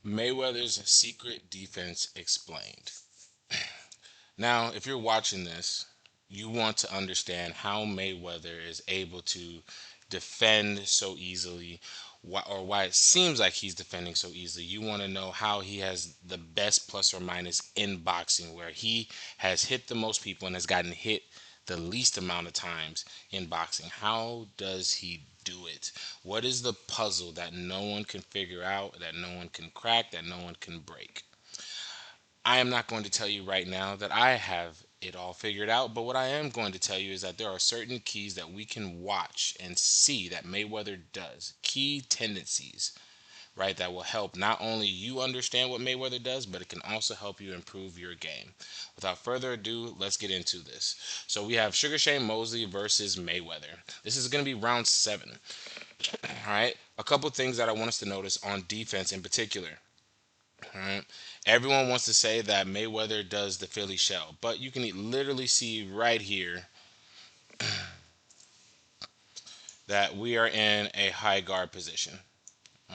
Mayweather's secret defense explained. Now, if you're watching this, you want to understand how Mayweather is able to defend so easily, or why it seems like he's defending so easily. You want to know how he has the best plus or minus in boxing, where he has hit the most people and has gotten hit the least amount of times in boxing. How does he do it? What is the puzzle that no one can figure out, that no one can crack, that no one can break? I am not going to tell you right now that I have it all figured out, but what I am going to tell you is that there are certain keys that we can watch and see that Mayweather does. Key tendencies, right, that will help not only you understand what Mayweather does, but it can also help you improve your game. Without further ado, let's get into this. So we have Sugar Shane Mosley versus Mayweather. This is going to be round 7. All right. A couple things that I want us to notice on defense in particular. All right. Everyone wants to say that Mayweather does the Philly shell, but you can literally see right here that we are in a high guard position.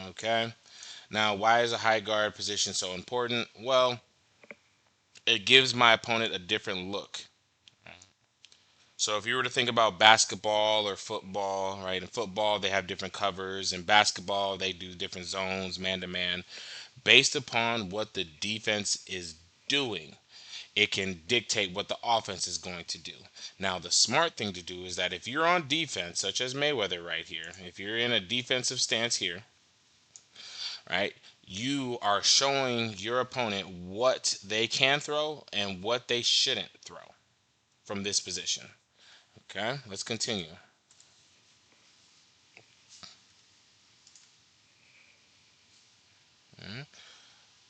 Okay. Now, why is a high guard position so important? Well, it gives my opponent a different look. So if you were to think about basketball or football, right? In football, they have different covers. In basketball, they do different zones, man to man. Based upon what the defense is doing, it can dictate what the offense is going to do. Now, the smart thing to do is that if you're on defense, such as Mayweather right here, if you're in a defensive stance here, right, you are showing your opponent what they can throw and what they shouldn't throw from this position. Okay, let's continue.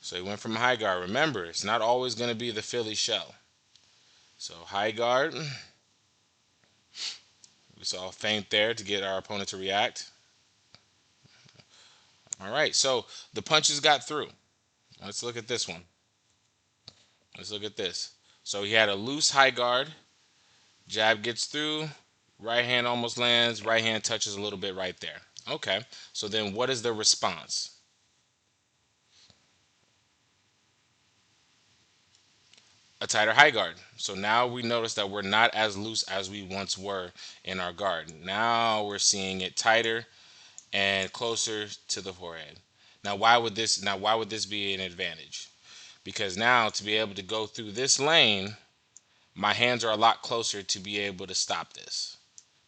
So he went from high guard. Remember, it's not always going to be the Philly shell. So high guard, we saw a feint there to get our opponent to react. All right, so the punches got through. Let's look at this one. Let's look at this. So he had a loose high guard. Jab gets through. Right hand almost lands. Right hand touches a little bit right there. Okay, so then what is the response? A tighter high guard. So now we notice that we're not as loose as we once were in our guard. Now we're seeing it tighter and closer to the forehead. Now why would this be an advantage? Because now to be able to go through this lane, my hands are a lot closer to be able to stop this.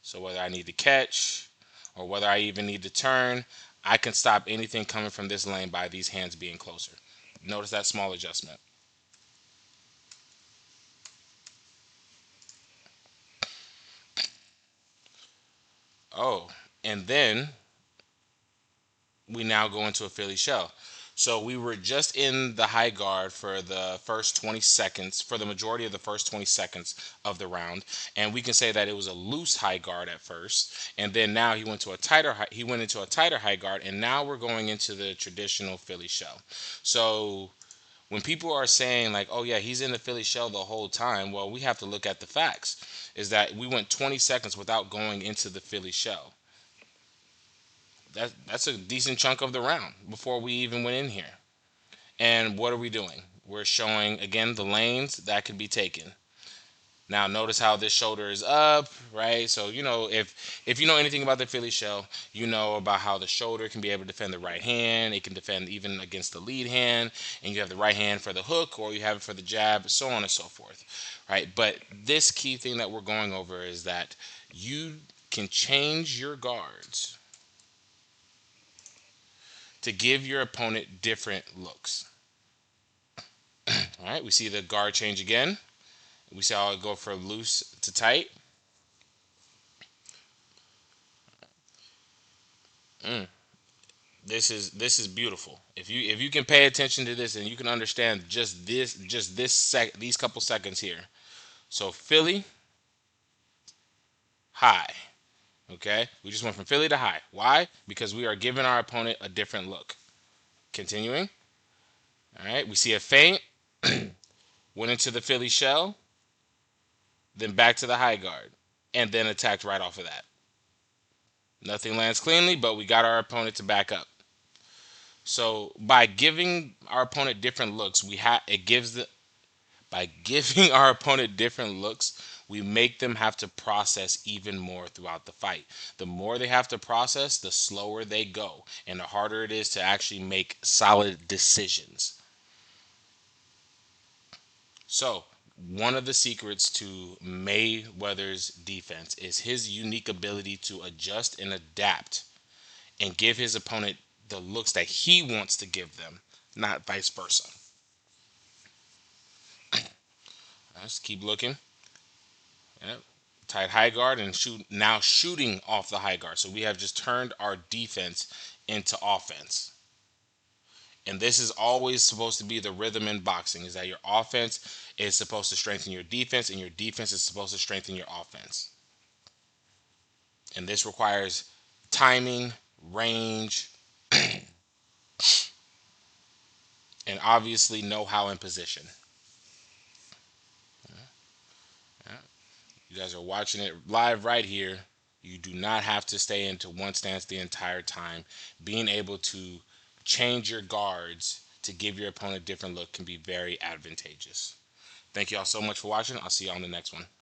So whether I need to catch or whether I even need to turn, I can stop anything coming from this lane by these hands being closer. Notice that small adjustment. Oh, and then we now go into a Philly shell. So we were just in the high guard for the first 20 seconds, for the majority of the first 20 seconds of the round, and we can say that it was a loose high guard at first, and then now he went into a tighter high guard, and now we're going into the traditional Philly shell. So when people are saying like, "Oh yeah, he's in the Philly shell the whole time," well, we have to look at the facts. Is that we went 20 seconds without going into the Philly shell. That's a decent chunk of the round before we even went in here. And what are we doing? We're showing again the lanes that could be taken. Now notice how this shoulder is up, right? So if you know anything about the Philly shell, you know about how the shoulder can be able to defend the right hand. It can defend even against the lead hand, and you have the right hand for the hook, or you have it for the jab, so on and so forth, right? But this key thing that we're going over is that you can change your guards to give your opponent different looks. All right, we see the guard change again. We saw it go from loose to tight. This is beautiful. If you can pay attention to this and you can understand these couple seconds here. So Philly high. Okay, we just went from Philly to high. Why? Because we are giving our opponent a different look. Continuing. All right, we see a feint. Went into the Philly shell, then back to the high guard, and then attacked right off of that. Nothing lands cleanly, but we got our opponent to back up. So by giving our opponent different looks, we have it gives the by giving our opponent different looks, we make them have to process even more throughout the fight. The more they have to process, the slower they go, and the harder it is to actually make solid decisions. So, one of the secrets to Mayweather's defense is his unique ability to adjust and adapt and give his opponent the looks that he wants to give them, not vice versa. Let's keep looking. Yep. Tight high guard and shoot now shooting off the high guard. So we have just turned our defense into offense. And this is always supposed to be the rhythm in boxing is that your offense is supposed to strengthen your defense and your defense is supposed to strengthen your offense. And this requires timing, range, and obviously know-how and position. You guys are watching it live right here. You do not have to stay into one stance the entire time. Being able to change your guards to give your opponent a different look can be very advantageous. Thank you all so much for watching. I'll see you on the next one.